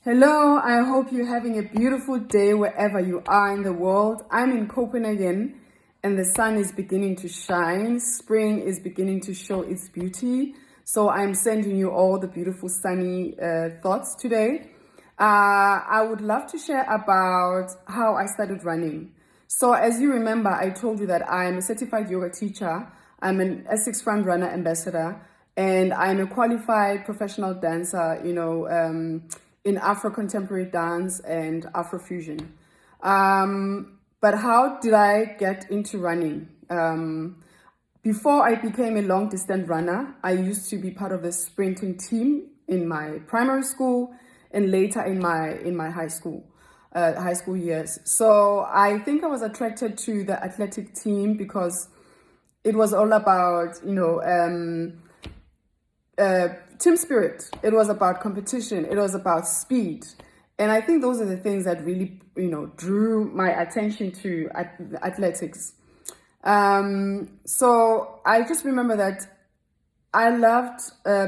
Hello, I hope you're having a beautiful day wherever you are in the world. I'm in Copenhagen and the sun is beginning to shine. Spring is beginning to show its beauty. So I'm sending you all the beautiful sunny thoughts today. I would love to share about how I started running. So as you remember, I told you that I'm a certified yoga teacher. I'm an Essex Front Runner ambassador and I'm a qualified professional dancer, in Afro contemporary dance and Afrofusion. But how did I get into running? Before I became a long distance runner, I used to be part of the sprinting team in my primary school and later in my high school years. So I think I was attracted to the athletic team because it was all about, team spirit. It was about competition. It was about speed. And I think those are the things that really, drew my attention to athletics. So I just remember that I loved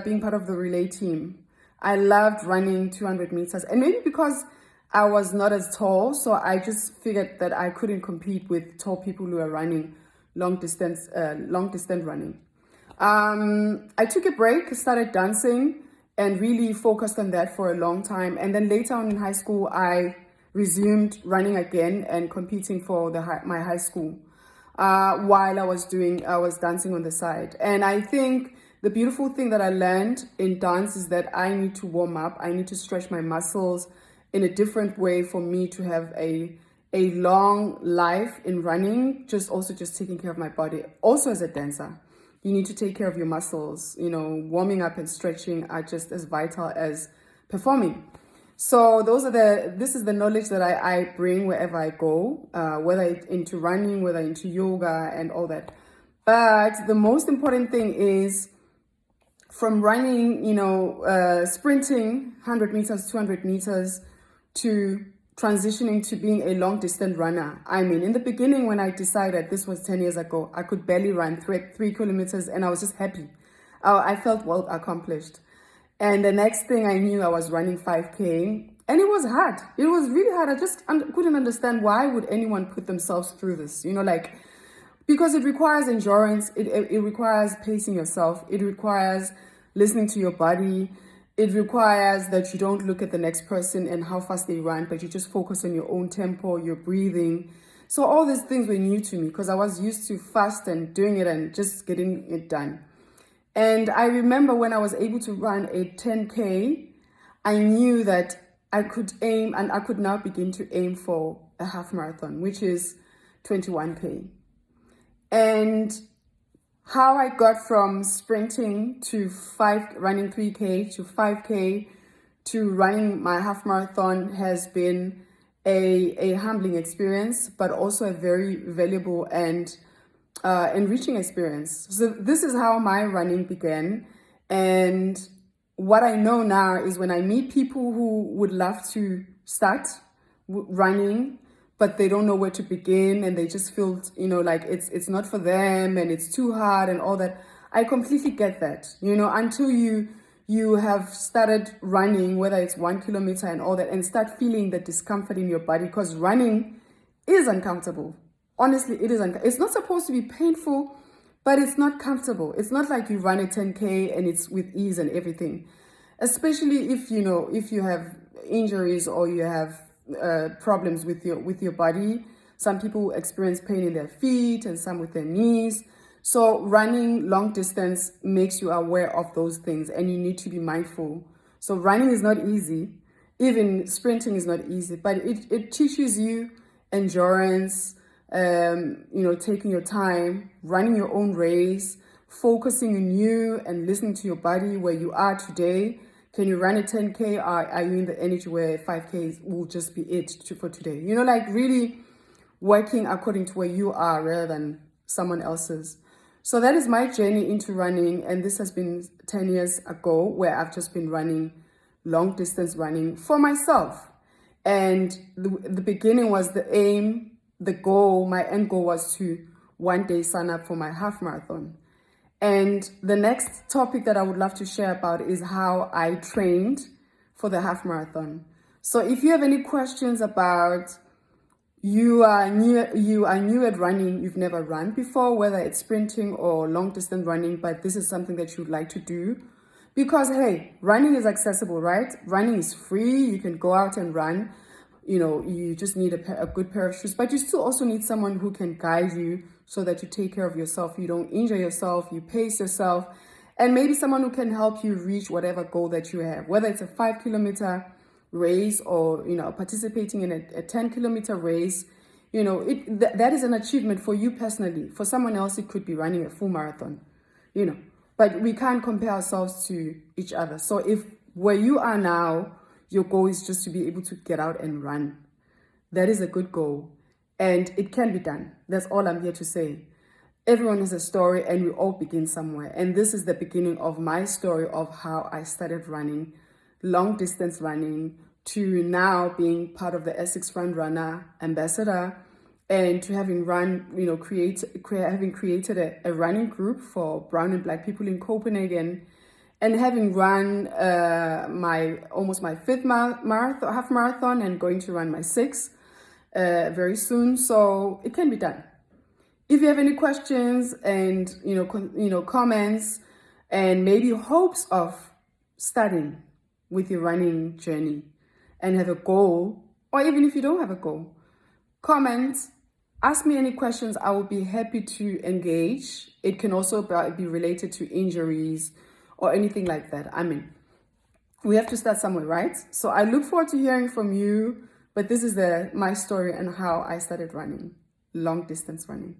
being part of the relay team. I loved running 200 meters. And maybe because I was not as tall, so I just figured that I couldn't compete with tall people who are running long distance running. I took a break, started dancing, and really focused on that for a long time. And then later on in high school, I resumed running again and competing for my high school while I was dancing on the side. And I think the beautiful thing that I learned in dance is that I need to warm up. I need to stretch my muscles in a different way for me to have a long life in running, just taking care of my body. Also as a dancer, you need to take care of your muscles. Warming up and stretching are just as vital as performing. So this is the knowledge that I bring wherever I go, whether it's into running, whether into yoga and all that. But the most important thing is from running, sprinting 100 meters, 200 meters to transitioning to being a long distance runner. I mean, in the beginning, when I decided, this was 10 years ago, I could barely run 3 kilometers and I was just happy. I felt well accomplished. And the next thing I knew, I was running 5K and it was hard. It was really hard. I just couldn't understand why would anyone put themselves through this, because it requires endurance. It requires pacing yourself. It requires listening to your body. It requires that you don't look at the next person and how fast they run, but you just focus on your own tempo, your breathing. So all these things were new to me because I was used to fast and doing it and just getting it done. And I remember when I was able to run a 10K, I knew that I could aim, and I could now begin to aim for a half marathon, which is 21K. And how I got from sprinting to running 3K to 5K to running my half marathon has been a humbling experience, but also a very valuable and enriching experience. So this is how my running began. And what I know now is when I meet people who would love to start running, but they don't know where to begin and they just feel, like it's not for them and it's too hard and all that. I completely get that, until you have started running, whether it's 1 kilometer and all that, and start feeling the discomfort in your body, because running is uncomfortable. Honestly, it is it's not supposed to be painful, but it's not comfortable. It's not like you run a 10K and it's with ease and everything, especially if you have injuries or you have problems with your body. Some people experience pain in their feet and some with their knees. So running long distance makes you aware of those things and you need to be mindful. So running is not easy. Even sprinting is not easy, but it teaches you endurance, taking your time, running your own race, focusing on you and listening to your body, where you are today. Can you run a 10K? Are you in the energy where 5K will just be it for today? Really working according to where you are rather than someone else's. So that is my journey into running. And this has been 10 years ago, where I've just been running long distance running for myself. And the beginning was the aim, the goal. My end goal was to one day sign up for my half marathon. And the next topic that I would love to share about is how I trained for the half marathon. So if you have any questions about you are new at running, you've never run before, whether it's sprinting or long distance running, but this is something that you'd like to do, because hey, running is accessible, right? Running is free. You can go out and run. You just need a good pair of shoes, but you still also need someone who can guide you so that you take care of yourself, you don't injure yourself, you pace yourself, and maybe someone who can help you reach whatever goal that you have, whether it's a 5 kilometer race or participating in a 10 kilometer race. That is an achievement for you personally. For someone else it could be running a full marathon, but we can't compare ourselves to each other. So if where you are now, your goal is just to be able to get out and run, that is a good goal, and it can be done. That's all I'm here to say. Everyone has a story, and we all begin somewhere, and this is the beginning of my story of how I started running, long distance running, to now being part of the Essex Run Runner ambassador, and to having run, having created a running group for brown and black people in Copenhagen, and having run almost my fifth half marathon, and going to run my sixth very soon. So it can be done. If you have any questions and comments, and maybe hopes of starting with your running journey and have a goal, or even if you don't have a goal, comment, ask me any questions. I will be happy to engage. It can also be related to injuries or anything like that. I mean, we have to start somewhere, right? So I look forward to hearing from you, but this is my story and how I started running, long distance running.